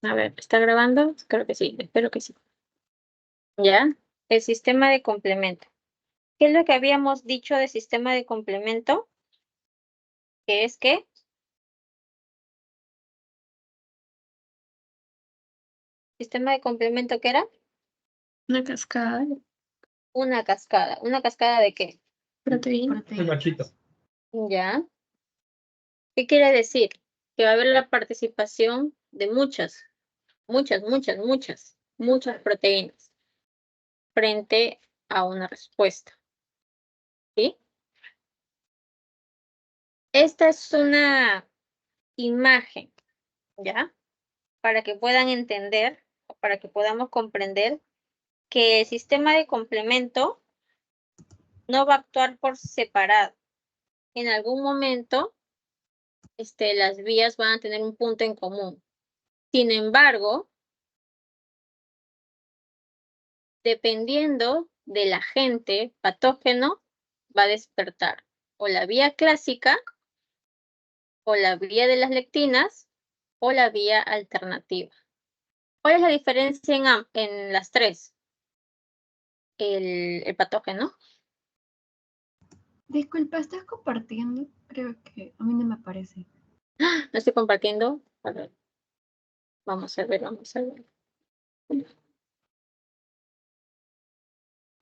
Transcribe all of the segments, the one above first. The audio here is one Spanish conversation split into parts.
A ver, ¿está grabando? Creo que sí, espero que sí. ¿Ya? El sistema de complemento. ¿Qué es lo que habíamos dicho de sistema de complemento? Que es que sistema de complemento, ¿qué era? Una cascada. Una cascada. ¿Una cascada de qué? Proteína. El machito. ¿Ya? ¿Qué quiere decir? Que va a haber la participación de muchas proteínas frente a una respuesta. ¿Sí? Esta es una imagen, ¿ya? Para que puedan entender, para que podamos comprender que el sistema de complemento no va a actuar por separado. En algún momento, las vías van a tener un punto en común. Sin embargo, dependiendo del agente patógeno, va a despertar o la vía clásica, o la vía de las lectinas, o la vía alternativa. ¿Cuál es la diferencia en las tres? El patógeno. Disculpa, ¿estás compartiendo? Creo que a mí no me aparece. No estoy compartiendo. A ver. Vamos a ver. No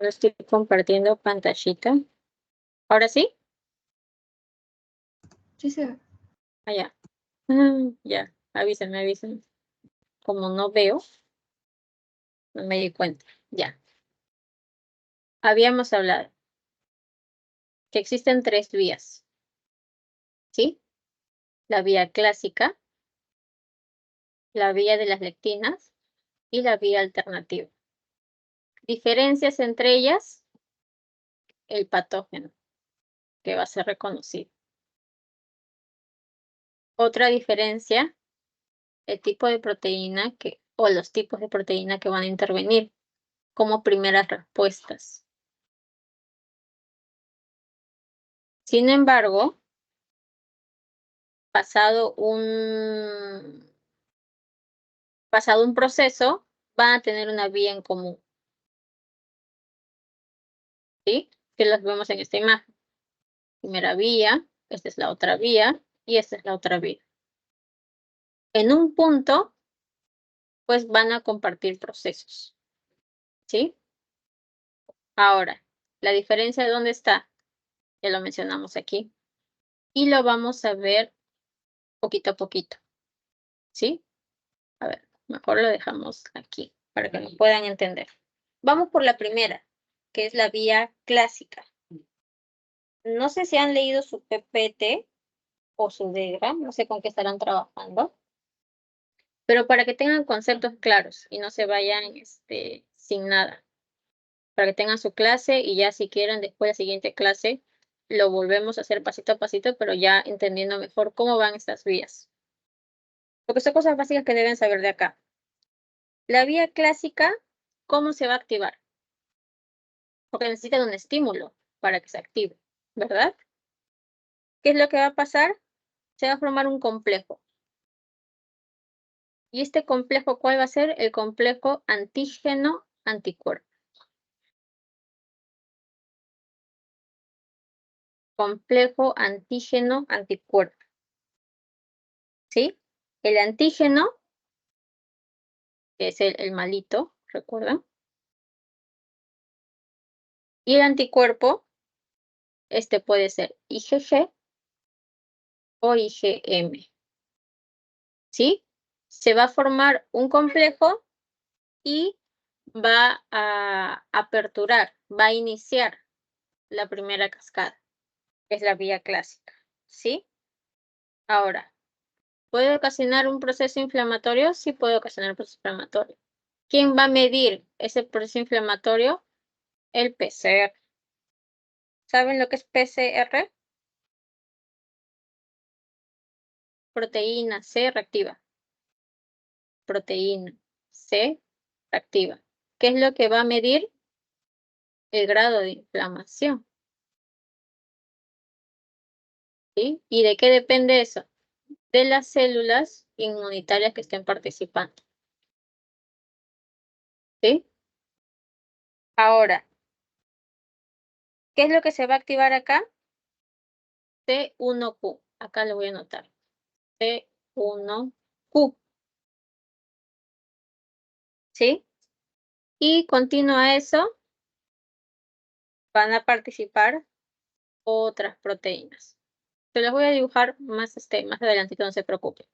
estoy compartiendo pantallita. ¿Ahora sí? Sí se ve. Allá. Ya, avísenme. Como no veo, no me di cuenta. Ya. Habíamos hablado que existen tres vías. ¿Sí? La vía clásica, la vía de las lectinas y la vía alternativa. Diferencias entre ellas, el patógeno, que va a ser reconocido. Otra diferencia, el tipo de proteína o los tipos de proteína que van a intervenir como primeras respuestas. Sin embargo, pasado un proceso, van a tener una vía en común. ¿Sí? Que las vemos en esta imagen. Primera vía, esta es la otra vía y esta es la otra vía. En un punto, pues van a compartir procesos. ¿Sí? Ahora, la diferencia de dónde está, ya lo mencionamos aquí. Y lo vamos a ver poquito a poquito. ¿Sí? A ver, mejor lo dejamos aquí para que nos puedan entender. Vamos por la primera, que es la vía clásica. No sé si han leído su PPT o su DEGRA, no sé con qué estarán trabajando, pero para que tengan conceptos claros y no se vayan sin nada, para que tengan su clase y ya si quieren después de la siguiente clase lo volvemos a hacer pasito a pasito, pero ya entendiendo mejor cómo van estas vías. Porque son cosas básicas que deben saber de acá. La vía clásica, ¿cómo se va a activar? Porque necesita de un estímulo para que se active, ¿verdad? ¿Qué es lo que va a pasar? Se va a formar un complejo. ¿Y este complejo cuál va a ser? El complejo antígeno-anticuerpo. Complejo antígeno-anticuerpo. ¿Sí? El antígeno, que es el malito, ¿recuerdan? Y el anticuerpo, puede ser IgG o IgM. ¿Sí? Se va a formar un complejo y va a aperturar, va a iniciar la primera cascada, que es la vía clásica. ¿Sí? Ahora, ¿puede ocasionar un proceso inflamatorio? Sí puede ocasionar un proceso inflamatorio. ¿Quién va a medir ese proceso inflamatorio? El PCR. ¿Saben lo que es PCR? Proteína C reactiva. Proteína C reactiva. ¿Qué es lo que va a medir? El grado de inflamación. ¿Sí? ¿Y de qué depende eso? De las células inmunitarias que estén participando. ¿Sí? Ahora, ¿qué es lo que se va a activar acá? C1Q. Acá lo voy a anotar. C1Q. ¿Sí? Y continuo a eso, van a participar otras proteínas. Se las voy a dibujar más adelante, no se preocupen.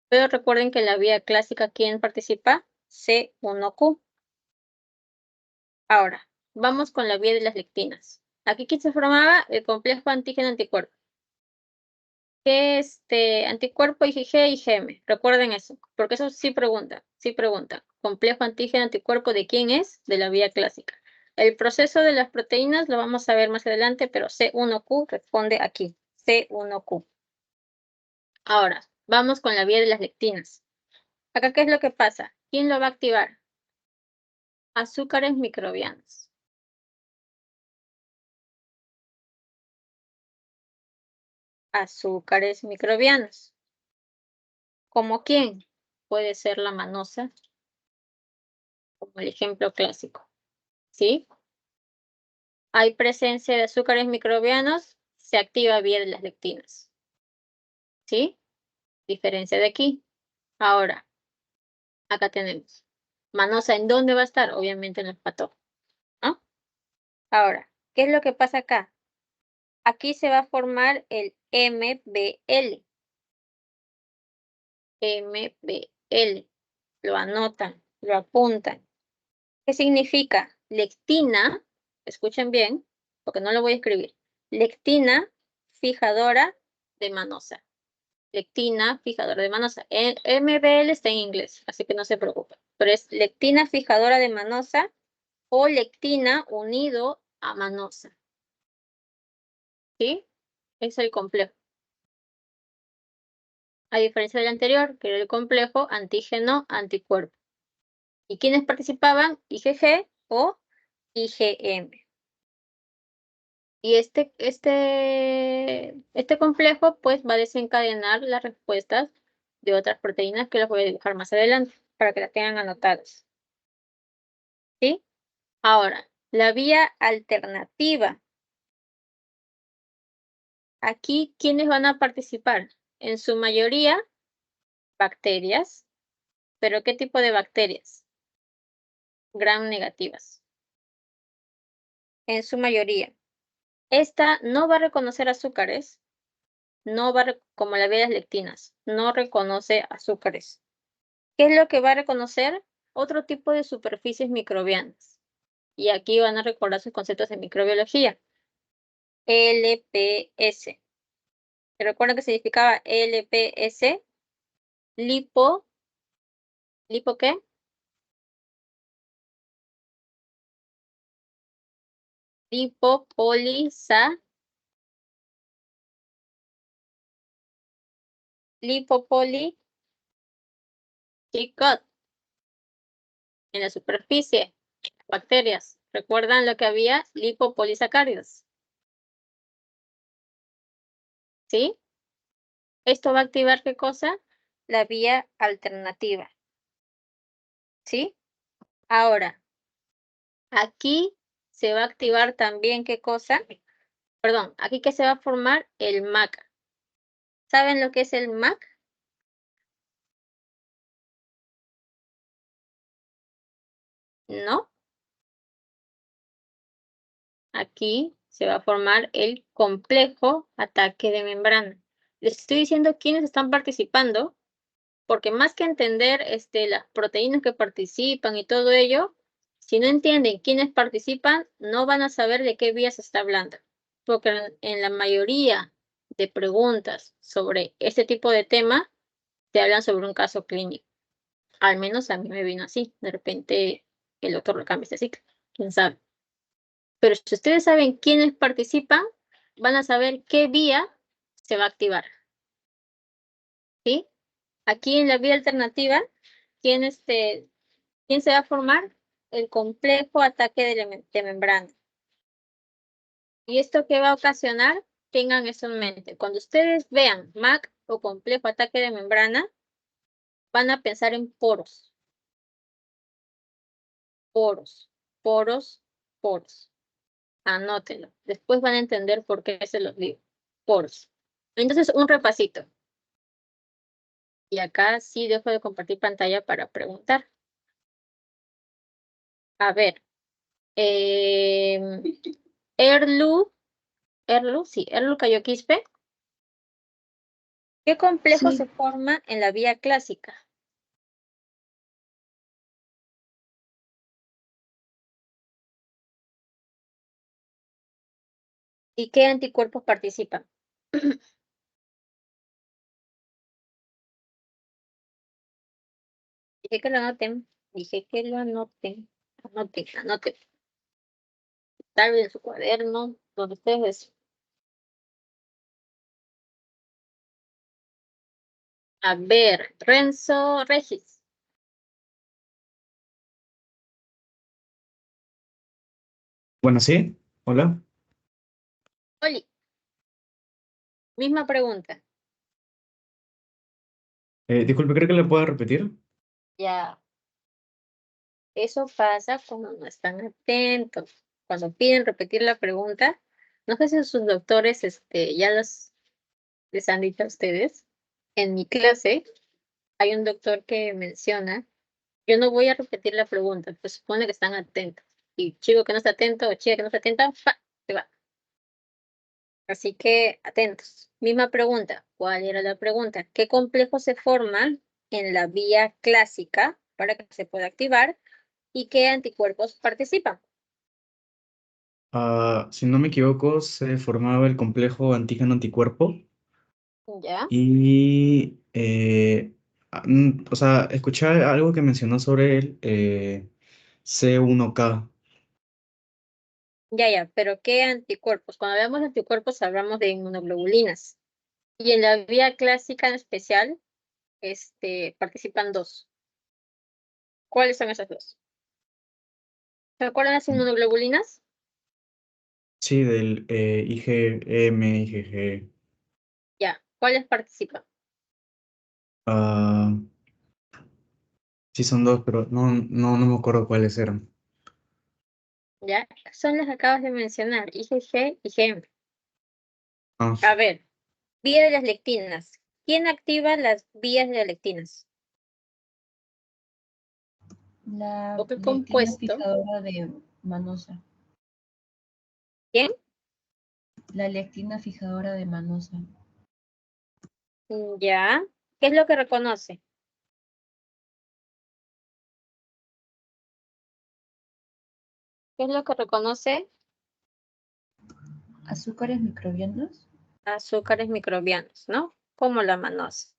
Pero recuerden que en la vía clásica, ¿quién participa? C1Q. Ahora, vamos con la vía de las lectinas. Aquí, ¿quién se formaba? El complejo antígeno-anticuerpo. Anticuerpo IgG y IgM. Recuerden eso, porque eso sí pregunta. Complejo antígeno-anticuerpo, ¿de quién es? De la vía clásica. El proceso de las proteínas lo vamos a ver más adelante, pero C1Q responde aquí. C1Q. Ahora, vamos con la vía de las lectinas. Acá, ¿qué es lo que pasa? ¿Quién lo va a activar? Azúcares microbianos. Azúcares microbianos. ¿Como quién? Puede ser la manosa, como el ejemplo clásico. ¿Sí? Hay presencia de azúcares microbianos, se activa vía de las lectinas. ¿Sí? Diferencia de aquí. Ahora, acá tenemos. Manosa, ¿en dónde va a estar? Obviamente en el patógeno, ¿no? Ahora, ¿qué es lo que pasa acá? Aquí se va a formar el MBL. MBL. Lo anotan, lo apuntan. ¿Qué significa? Lectina, escuchen bien, porque no lo voy a escribir. Lectina fijadora de manosa. Lectina fijadora de manosa. El MBL está en inglés, así que no se preocupen. Pero es lectina fijadora de manosa o lectina unido a manosa. ¿Sí? Es el complejo. A diferencia del anterior, que era el complejo antígeno-anticuerpo. ¿Y quiénes participaban? IgG o IgM. Y este complejo pues va a desencadenar las respuestas de otras proteínas que las voy a dibujar más adelante para que las tengan anotadas. ¿Sí? Ahora, la vía alternativa. Aquí, ¿quiénes van a participar? En su mayoría, bacterias. ¿Pero qué tipo de bacterias? Gram negativas. En su mayoría. Esta no va a reconocer azúcares, como la vía de las lectinas, no reconoce azúcares. ¿Qué es lo que va a reconocer? Otro tipo de superficies microbianas. Y aquí van a recordar sus conceptos de microbiología. LPS. ¿Se recuerdan que significaba LPS? ¿Lipo qué? Lipopolisacot. En la superficie, bacterias. ¿Recuerdan lo que había? Lipopolisacáridos. ¿Sí? Esto va a activar ¿qué cosa? La vía alternativa. ¿Sí? Ahora, aquí se va a activar también ¿qué cosa? Perdón, aquí que se va a formar el MAC. ¿Saben lo que es el MAC? ¿No? Aquí se va a formar el complejo ataque de membrana. Les estoy diciendo quiénes están participando, porque más que entender las proteínas que participan y todo ello, si no entienden quiénes participan, no van a saber de qué vía se está hablando. Porque en la mayoría de preguntas sobre este tipo de tema, te hablan sobre un caso clínico. Al menos a mí me vino así. De repente el doctor lo cambia este ciclo. ¿Quién sabe? Pero si ustedes saben quiénes participan, van a saber qué vía se va a activar. ¿Sí? Aquí en la vía alternativa, ¿quién se va a formar? El complejo ataque de membrana. ¿Y esto qué va a ocasionar? Tengan eso en mente. Cuando ustedes vean MAC o complejo ataque de membrana, van a pensar en poros. Poros, poros, poros. Anótenlo. Después van a entender por qué se los digo. Poros. Entonces, un repasito. Y acá sí dejo de compartir pantalla para preguntar. A ver. Erlu Cayo Quispe. ¿Qué complejo Sí. se forma en la vía clásica? ¿Y qué anticuerpos participan? Dije que lo anoten. Dije que lo anoten. Anoten, anoten. Tal vez en su cuaderno, donde ustedes. A ver, Renzo Regis. Bueno, sí. Hola. Oli, misma pregunta. Disculpe, ¿creo que le puedo repetir? Ya. Eso pasa cuando no están atentos. Cuando piden repetir la pregunta, no sé si sus doctores ya les han dicho a ustedes. En mi clase hay un doctor que menciona, yo no voy a repetir la pregunta, pues supone que están atentos. Y chico que no está atento o chica que no está atenta, ¡pa! Se va. Así que atentos. Misma pregunta. ¿Cuál era la pregunta? ¿Qué complejo se forma en la vía clásica para que se pueda activar y qué anticuerpos participan? Si no me equivoco, se formaba el complejo antígeno-anticuerpo ¿Ya? y, o sea, escuché algo que mencionó sobre el C1K. Ya, pero ¿qué anticuerpos? Cuando hablamos de anticuerpos hablamos de inmunoglobulinas. Y en la vía clásica en especial, participan dos. ¿Cuáles son esas dos? ¿Se acuerdan las inmunoglobulinas? Sí, del IgM, IgG. Ya. ¿Cuáles participan? Ah, sí, son dos, pero no me acuerdo cuáles eran. Ya. Son las que acabas de mencionar, IgG y IgM. Ah, A ver, vía de las lectinas. ¿Quién activa las vías de las lectinas? La ¿O qué lectina compuesto? fijadora de manosa. ¿Quién? La lectina fijadora de manosa. Ya. ¿Qué es lo que reconoce? ¿Qué es lo que reconoce? Azúcares microbianos. Azúcares microbianos, ¿no? Como la manosa,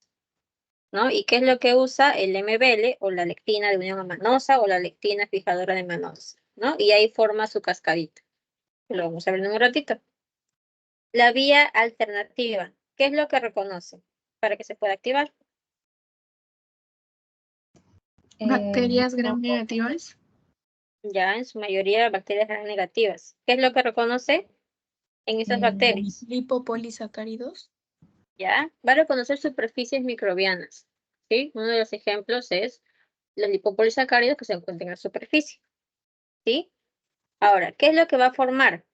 ¿no? ¿Y qué es lo que usa el MBL o la lectina de unión amanosa o la lectina fijadora de manosa, ¿no? Y ahí forma su cascadita. Lo vamos a ver en un ratito. La vía alternativa, ¿qué es lo que reconoce para que se pueda activar? Bacterias gram negativas. Ya, en su mayoría bacterias gram negativas. ¿Qué es lo que reconoce en esas bacterias? Lipopolisacáridos. Ya, va a reconocer superficies microbianas, ¿sí? Uno de los ejemplos es los lipopolisacáridos que se encuentran en la superficie, ¿sí? Ahora, ¿qué es lo que va a formar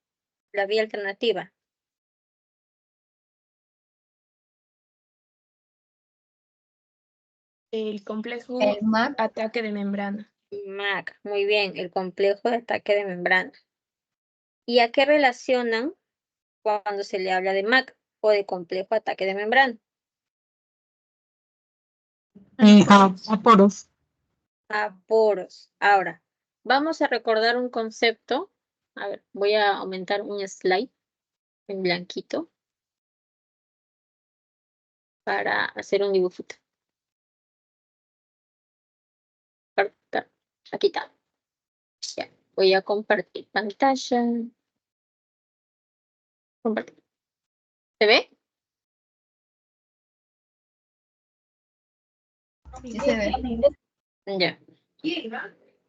la vía alternativa? El complejo El MAC. ataque de membrana. MAC, muy bien, el complejo de ataque de membrana. ¿Y a qué relacionan cuando se le habla de MAC o de complejo de ataque de membrana? A poros. A poros. Ahora, vamos a recordar un concepto. A ver, voy a aumentar un slide en blanquito para hacer un dibujito. Aquí está. Ya, voy a compartir pantalla. Compartir. ¿Se ve? Sí se ve. Ya.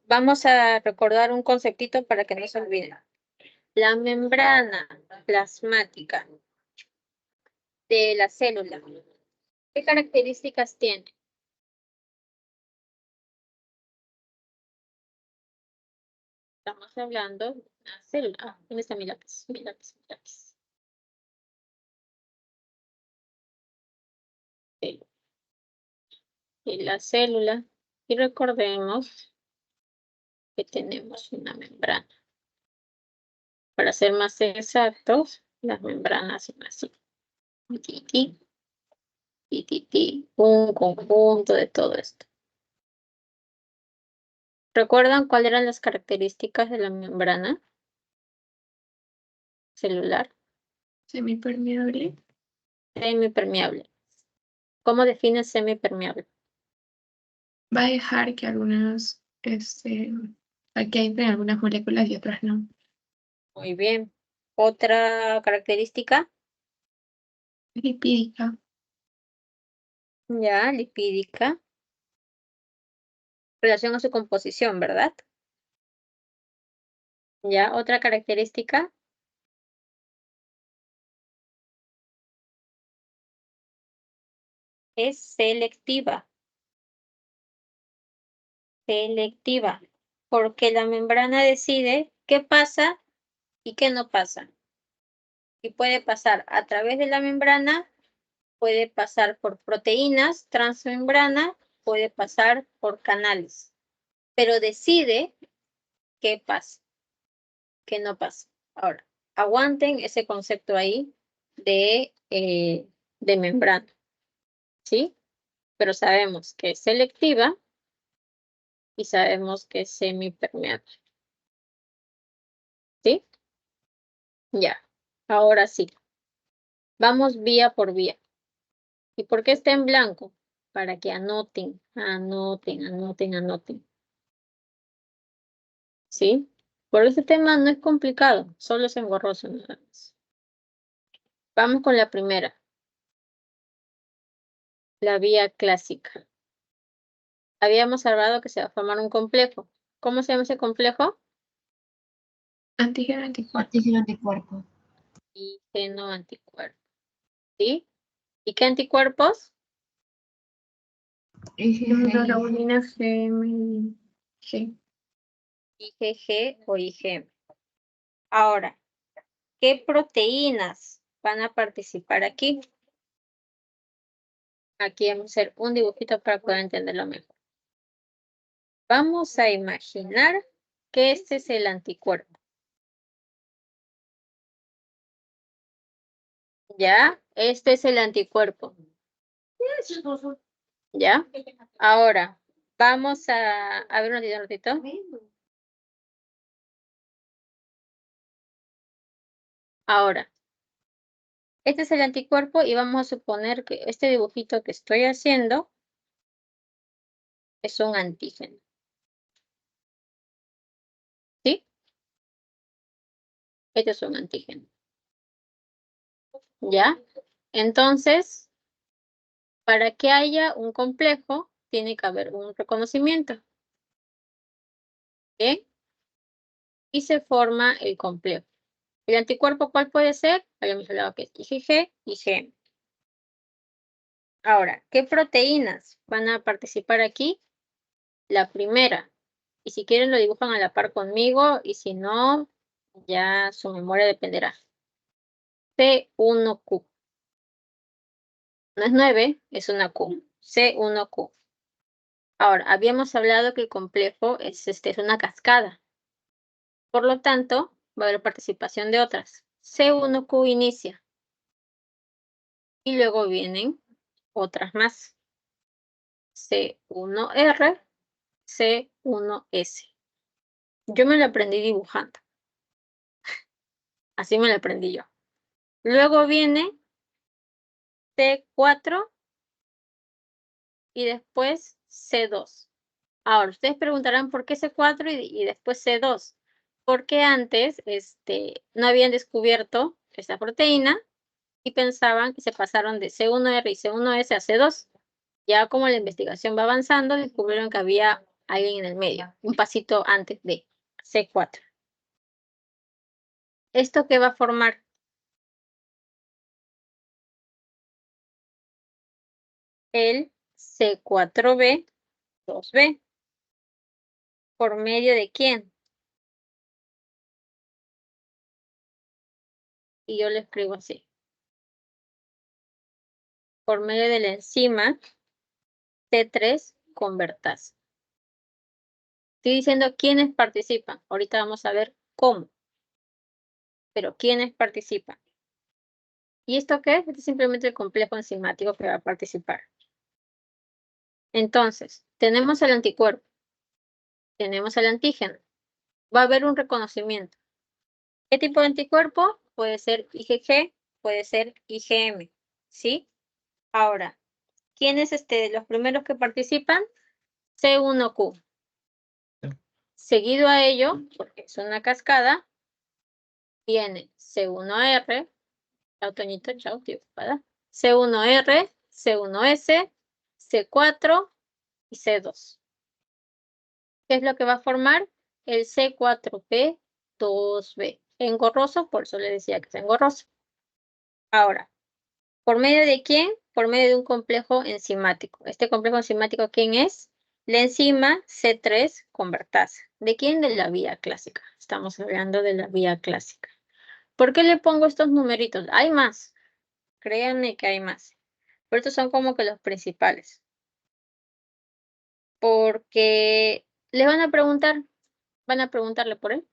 Vamos a recordar un conceptito para que no se olviden. La membrana plasmática de la célula, ¿qué características tiene? Estamos hablando de una célula. Ah, ¿dónde está mi lápiz? Mi lápiz, mi lápiz. Célula. Y la célula. Y recordemos que tenemos una membrana. Para ser más exactos, las membranas son así. Un conjunto de todo esto. ¿Recuerdan cuáles eran las características de la membrana celular? Semipermeable. Semipermeable. ¿Cómo define semipermeable? Va a dejar que algunas, aquí entren algunas moléculas y otras no. Muy bien. Otra característica, Lipídica. ya, lipídica. Relación a su composición, ¿verdad? Ya, otra característica, es selectiva. Selectiva. Porque la membrana decide qué pasa y qué no pasa. Y puede pasar a través de la membrana, puede pasar por proteínas transmembrana, puede pasar por canales. Pero decide qué pasa, qué no pasa. Ahora, aguanten ese concepto ahí de membrana, ¿sí? Pero sabemos que es selectiva y sabemos que es semipermeable. ¿Sí? Ya. Ahora sí. Vamos vía por vía. ¿Y por qué está en blanco? Para que anoten, anoten, anoten, anoten. ¿Sí? Por este tema no es complicado, solo es engorroso nada más. Vamos con la primera. La vía clásica. Habíamos hablado que se va a formar un complejo. ¿Cómo se llama ese complejo? Antígeno, anticuerpo. Antígeno anticuerpo. Antígeno anticuerpo. ¿Sí? ¿Y qué anticuerpos? Inmunoglobulina G. IgG o IgM. Ahora, ¿qué proteínas van a participar aquí? Aquí vamos a hacer un dibujito para poder entenderlo mejor. Vamos a imaginar que este es el anticuerpo. ¿Ya? Este es el anticuerpo. ¿Ya? Ahora, vamos a ver un ratito. Ahora, este es el anticuerpo y vamos a suponer que este dibujito que estoy haciendo es un antígeno. ¿Sí? Este es un antígeno. ¿Ya? Entonces, para que haya un complejo, tiene que haber un reconocimiento. ¿Bien? Y se forma el complejo. ¿El anticuerpo cuál puede ser? Habíamos hablado que es IgG y IgM. Ahora, ¿qué proteínas van a participar aquí? La primera. Y si quieren lo dibujan a la par conmigo y si no, ya su memoria dependerá. C1Q. No es 9, es una Q. C1Q. Ahora, habíamos hablado que el complejo es una cascada. Por lo tanto, va a haber participación de otras. C1Q inicia. Y luego vienen otras más. C1R, C1S. Yo me lo aprendí dibujando. Así me lo aprendí yo. Luego viene C4 y después C2. Ahora, ustedes preguntarán por qué C4 y después C2. Porque antes no habían descubierto esta proteína y pensaban que se pasaron de C1R y C1S a C2. Ya como la investigación va avanzando, descubrieron que había alguien en el medio, un pasito antes de C4. ¿Esto qué va a formar? El C4B, 2B. ¿Por medio de quién? y yo le escribo así. Por medio de la enzima T3 convertasa. Estoy diciendo quiénes participan. Ahorita vamos a ver cómo. Pero quiénes participan. ¿Y esto qué es? Este es simplemente el complejo enzimático que va a participar. Entonces, tenemos el anticuerpo. Tenemos el antígeno. Va a haber un reconocimiento. ¿Qué tipo de anticuerpo? Puede ser IgG, puede ser IgM. ¿Sí? Ahora, ¿quiénes los primeros que participan? C1Q. Seguido a ello, porque es una cascada, viene C1R, chao Toñito, chao, estoy ocupada. C1R, C1S, C4 y C2. ¿Qué es lo que va a formar? El C4P2B. Engorroso, por eso le decía que es engorroso. Ahora, ¿por medio de quién? Por medio de un complejo enzimático. ¿Este complejo enzimático quién es? La enzima C3 convertasa. ¿De quién? De la vía clásica. Estamos hablando de la vía clásica. ¿Por qué le pongo estos numeritos? Hay más. Créanme que hay más. Pero estos son como que los principales. Porque les van a preguntarle por él.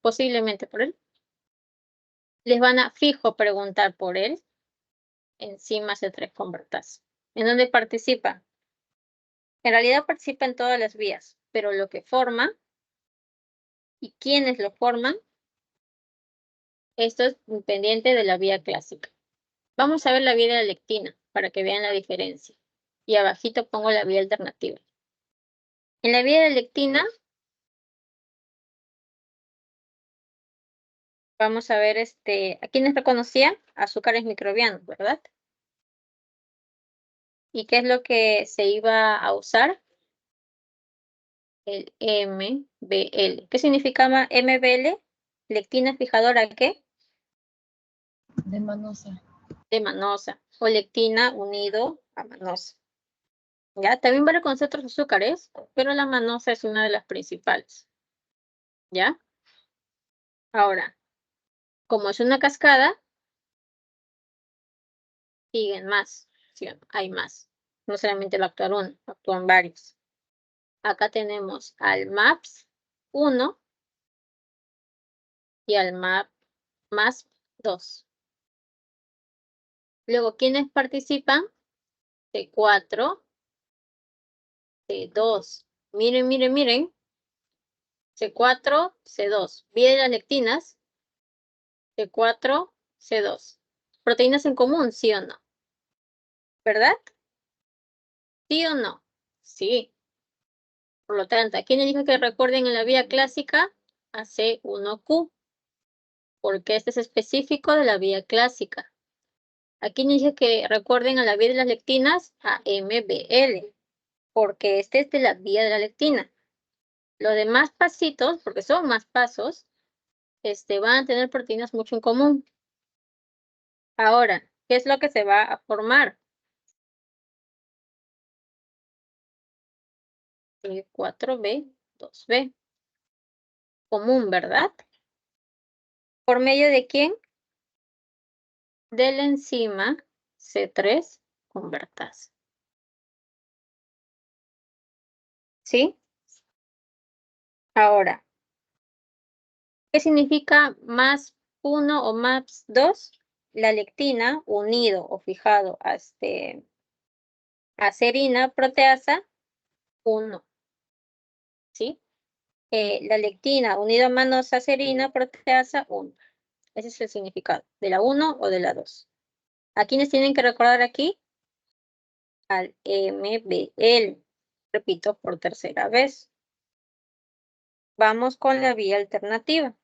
Posiblemente por él. Les van a fijo preguntar por él. Enzima C3 convertasa. ¿En dónde participa? En realidad participa en todas las vías, pero lo que forma y quiénes lo forman, esto es independiente de la vía clásica. Vamos a ver la vía de la lectina para que vean la diferencia. Y abajito pongo la vía alternativa. En la vía de la lectina, vamos a ver ¿a quiénes reconocía? Azúcares microbianos, ¿verdad? ¿Y qué es lo que se iba a usar? El MBL. ¿Qué significaba MBL? Lectina fijadora, ¿qué? De manosa. De manosa. O lectina unido a manosa. ¿Ya? También va a reconocer otros azúcares, pero la manosa es una de las principales. ¿Ya? Ahora, como es una cascada, siguen más. ¿Sí? Hay más. No solamente va a actuar uno, actúan varios. Acá tenemos al MAPS 1 y al MAPS 2. Luego, ¿quiénes participan? C4, C2. Miren, miren, miren. C4, C2. Vía de las lectinas. C4, C2. ¿Proteínas en común? ¿Sí o no? ¿Verdad? ¿Sí o no? Sí. Por lo tanto, ¿a quién le dije que recuerden en la vía clásica? A C1Q. Porque este es específico de la vía clásica. ¿A quién le dije que recuerden a la vía de las lectinas? A MBL. Porque este es de la vía de la lectina. Los demás pasitos, porque son más pasos, van a tener proteínas mucho en común. Ahora, ¿qué es lo que se va a formar? 4B, 2B. Común, ¿verdad? ¿Por medio de quién? De la enzima C3 convertasa. ¿Sí? Ahora, ¿qué significa más 1 o más 2? La lectina unido o fijado a serina proteasa 1. ¿Sí? La lectina unido a manosa serina proteasa 1. Ese es el significado, de la 1 o de la 2. ¿A quiénes tienen que recordar aquí? Al MBL. Repito por tercera vez. Vamos con la vía alternativa.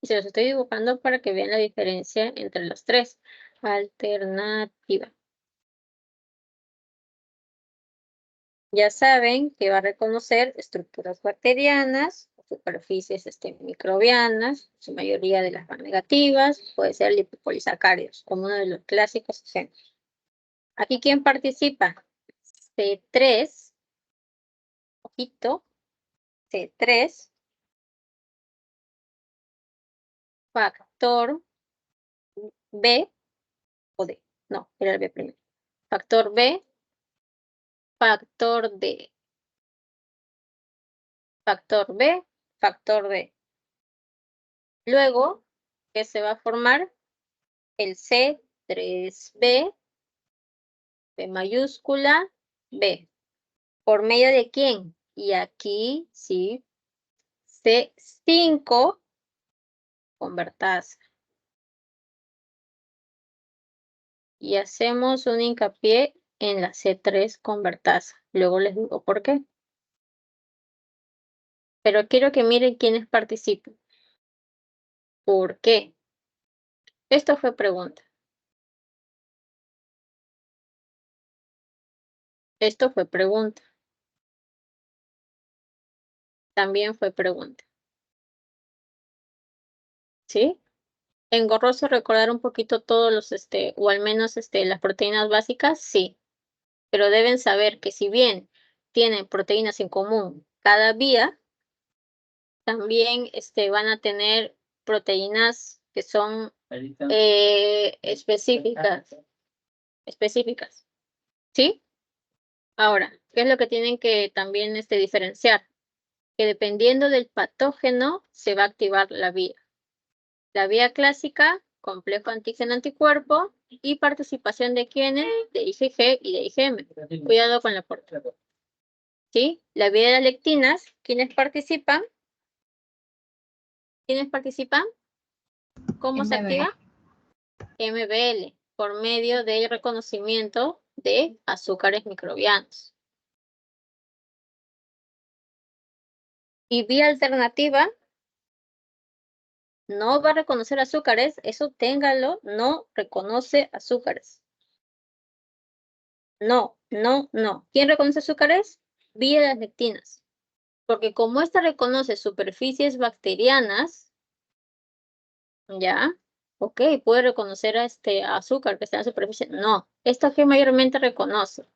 Y se los estoy dibujando para que vean la diferencia entre los tres. Alternativa. Ya saben que va a reconocer estructuras bacterianas, superficies microbianas, su mayoría de las más negativas, puede ser lipopolisacáridos, como uno de los clásicos ejemplos. Aquí, ¿quién participa? C3, abajito, C3, factor B, o D, no, era el B primero. Factor B, factor D. Factor B, factor D. Luego, ¿qué se va a formar? El C3B, B mayúscula, B. ¿Por medio de quién? Y aquí, sí, C5 convertasa. Y hacemos un hincapié en la C3 convertasa. Luego les digo por qué. Pero quiero que miren quiénes participan. ¿Por qué? Esto fue pregunta. Esto fue pregunta. También fue pregunta. ¿Sí? Engorroso recordar un poquito todos los, o al menos las proteínas básicas, sí. Pero deben saber que si bien tienen proteínas en común cada vía, también van a tener proteínas que son específicas. Específicas. ¿Sí? Ahora, ¿qué es lo que tienen que también diferenciar? Que dependiendo del patógeno se va a activar la vía. La vía clásica, complejo antígeno-anticuerpo y participación de quienes, de IgG y de IgM. Cuidado con la puerta. ¿Sí? La vía de las lectinas, ¿quiénes participan? ¿Quiénes participan? ¿Cómo se MBL. activa? MBL, por medio del reconocimiento de azúcares microbianos. Y vía alternativa, no va a reconocer azúcares, eso téngalo, no reconoce azúcares. No, no, no. ¿Quién reconoce azúcares? Vía de las lectinas. Porque como esta reconoce superficies bacterianas, ¿ya? Ok, puede reconocer a azúcar que está en la superficie. No, esta que mayormente reconoce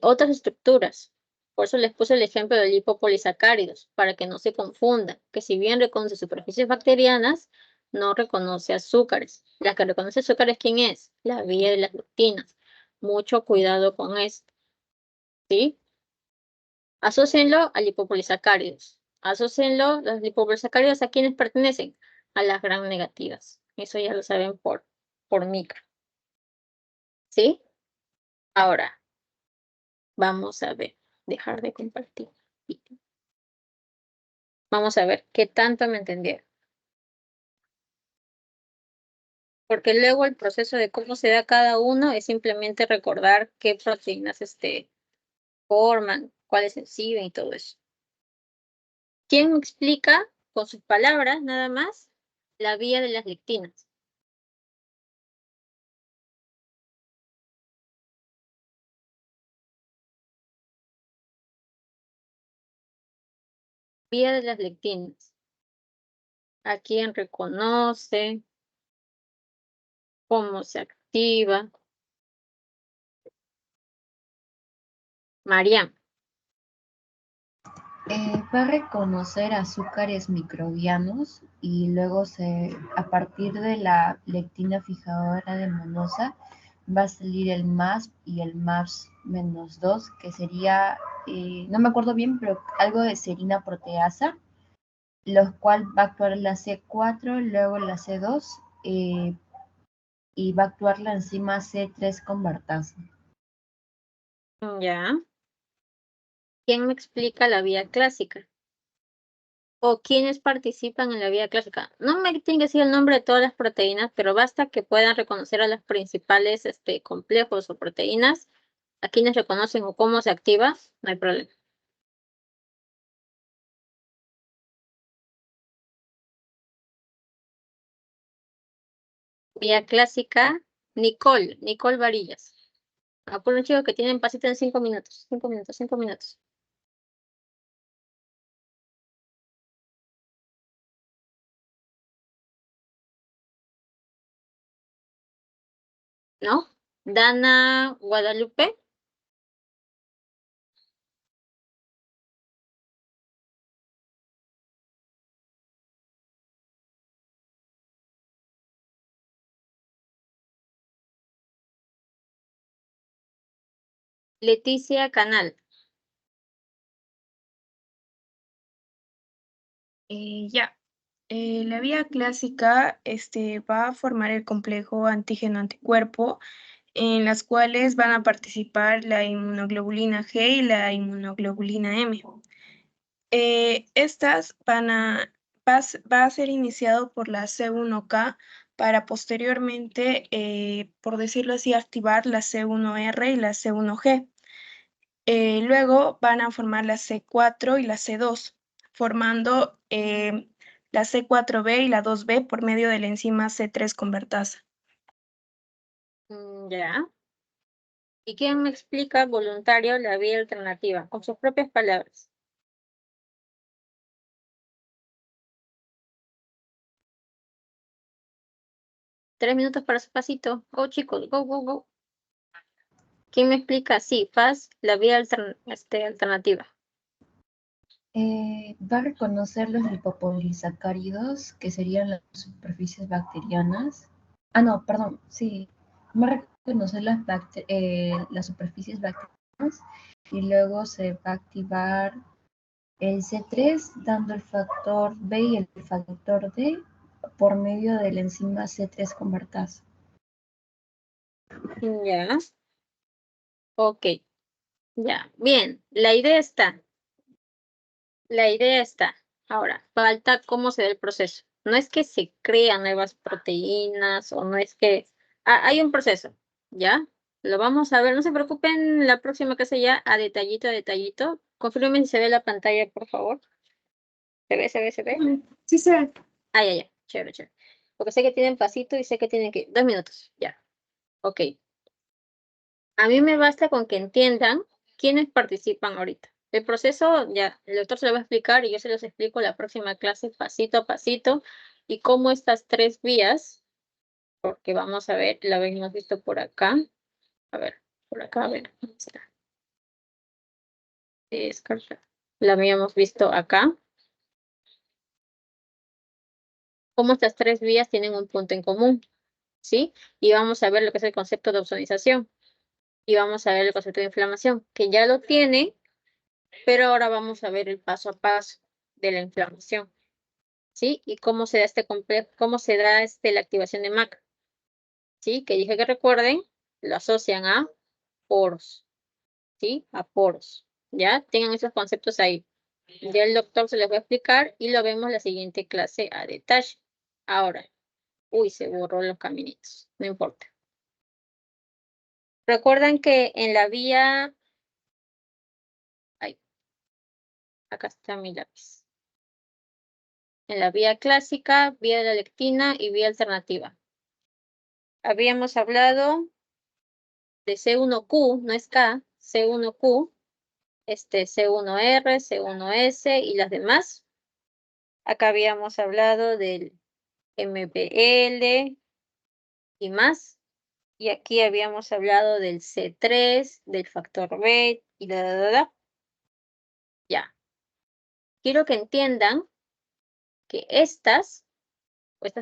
otras estructuras. Por eso les puse el ejemplo de lipopolisacáridos, para que no se confundan, que si bien reconoce superficies bacterianas, no reconoce azúcares. La que reconoce azúcares, ¿quién es? La vía de las lectinas. Mucho cuidado con esto, ¿sí? Asócienlo a lipopolisacáridos. Asócienlo, los lipopolisacáridos, ¿a quiénes pertenecen? A las gram negativas. Eso ya lo saben por micro. ¿Sí? Ahora, vamos a ver. Dejar de compartir. Vamos a ver qué tanto me entendieron. Porque luego el proceso de cómo se da cada uno es simplemente recordar qué proteínas forman, cuáles se exhiben y todo eso. ¿Quién me explica con sus palabras nada más la vía de las lectinas? Vía de las lectinas. ¿A quién reconoce? ¿Cómo se activa? Mariam. Va a reconocer azúcares microbianos y luego a partir de la lectina fijadora de monosa va a salir el MASP y el MAPS-2, que sería, no me acuerdo bien, pero algo de serina proteasa, los cual va a actuar la C4, luego la C2 y va a actuar la enzima C3 convertasa. Ya. ¿Quién me explica la vía clásica? ¿O quiénes participan en la vía clásica? No me tiene que decir el nombre de todas las proteínas, pero basta que puedan reconocer a las principales complejos o proteínas, a quienes reconocen o cómo se activa, no hay problema. Vía clásica, Nicole Varillas. Apuro chicos que tienen pasito en 5 minutos, 5 minutos, 5 minutos. ¿No? Dana Guadalupe. Leticia Canal. Ya. La vía clásica va a formar el complejo antígeno-anticuerpo, en las cuales van a participar la inmunoglobulina G y la inmunoglobulina M. Estas va a ser iniciado por la C1K para posteriormente, por decirlo así, activar la C1R y la C1G. Luego van a formar la C4 y la C2, formando la C4B y la 2B por medio de la enzima C3 convertasa. Ya. ¿Y quién me explica voluntario la vía alternativa? Con sus propias palabras. Tres minutos para su pasito. Go, chicos, go, go, go. ¿Quién me explica? Sí, FAS, la vía alternativa. Va a reconocer los lipopolisacáridos, que serían las superficies bacterianas. Ah, no, perdón, sí. Va a reconocer las superficies bacterianas y luego se va a activar el C3 dando el factor B y el factor D por medio de la enzima C3 convertasa. Ya. Ok. Ya. Bien. La idea está. La idea está. Ahora, falta cómo se da el proceso. No es que se crean nuevas proteínas o no es que... hay un proceso, ¿ya? Lo vamos a ver. No se preocupen, la próxima clase ya a detallito, a detallito. Confirmen si se ve la pantalla, por favor. ¿Se ve, se ve, se ve? Sí, se ve. Ah, ya. Chévere, chévere. Porque sé que tienen pasito y sé que tienen que... 2 minutos, ya. Ok. A mí me basta con que entiendan quiénes participan ahorita. El proceso, ya, el doctor se lo va a explicar y yo se los explico la próxima clase pasito a pasito y cómo estas tres vías, porque vamos a ver, la habíamos visto por acá. A ver, por acá, a ver, ¿dónde está? Descarta. La habíamos visto acá. Cómo estas tres vías tienen un punto en común, ¿sí? Y vamos a ver lo que es el concepto de ozonización. Y vamos a ver el concepto de inflamación, que ya lo tiene, pero ahora vamos a ver el paso a paso de la inflamación, ¿sí? Y cómo se da este complejo, cómo se da la activación de MAC, ¿sí? Que dije que recuerden, lo asocian a poros, ¿sí? A poros, ¿ya? Tengan esos conceptos ahí. Ya el doctor se los va a explicar y lo vemos la siguiente clase a detalle. Ahora, uy, se borró los caminitos, no importa. Recuerden que en la vía, ay, acá está mi lápiz. En la vía clásica, vía de la lectina y vía alternativa. Habíamos hablado de C1Q, no es K, C1Q, C1R, C1S y las demás. Acá habíamos hablado del MBL y más. Y aquí habíamos hablado del C3, del factor B y Ya. Quiero que entiendan que estas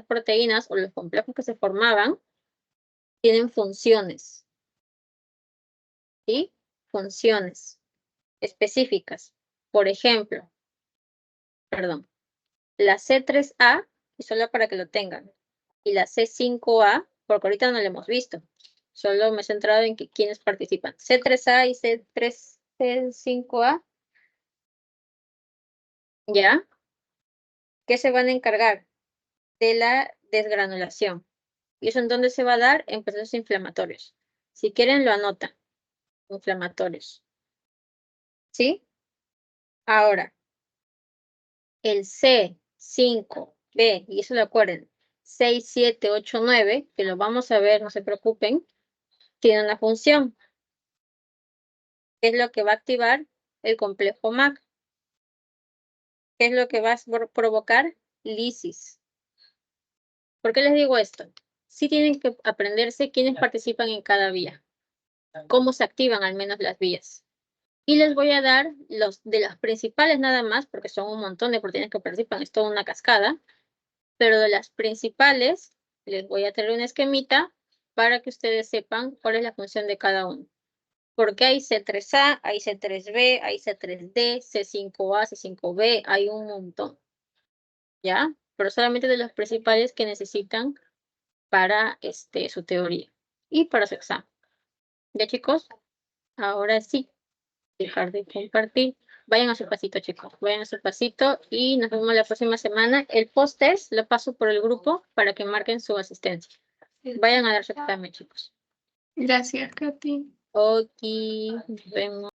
proteínas o los complejos que se formaban tienen funciones. ¿Sí? Funciones específicas. Por ejemplo, perdón, la C3A, y solo para que lo tengan, y la C5A, porque ahorita no lo hemos visto, solo me he centrado en quiénes participan. C3A y C5A, ¿ya? ¿Qué se van a encargar? De la desgranulación. ¿Y eso en dónde se va a dar? En procesos inflamatorios. Si quieren, lo anotan. Inflamatorios. ¿Sí? Ahora, el C5B, y eso lo acuerden, 6, 7, 8, 9, que lo vamos a ver, no se preocupen, tiene una función. ¿Qué es lo que va a activar el complejo MAC? ¿Qué es lo que va a provocar? Lisis. ¿Por qué les digo esto? Sí tienen que aprenderse quiénes participan en cada vía, cómo se activan al menos las vías. Y les voy a dar los de las principales nada más, porque son un montón de proteínas que participan, es toda una cascada, pero de las principales les voy a traer un esquemita para que ustedes sepan cuál es la función de cada uno. Porque hay C3A, hay C3B, hay C3D, C5A, C5B, hay un montón. ¿Ya? Pero solamente de los principales que necesitan para su teoría y para su examen. ¿Ya, chicos? Ahora sí, dejar de compartir. Vayan a su pasito, chicos. Vayan a su pasito y nos vemos la próxima semana. El post-test lo paso por el grupo para que marquen su asistencia. Vayan a dar su examen, chicos. Gracias, Katy. Ok, nos vemos.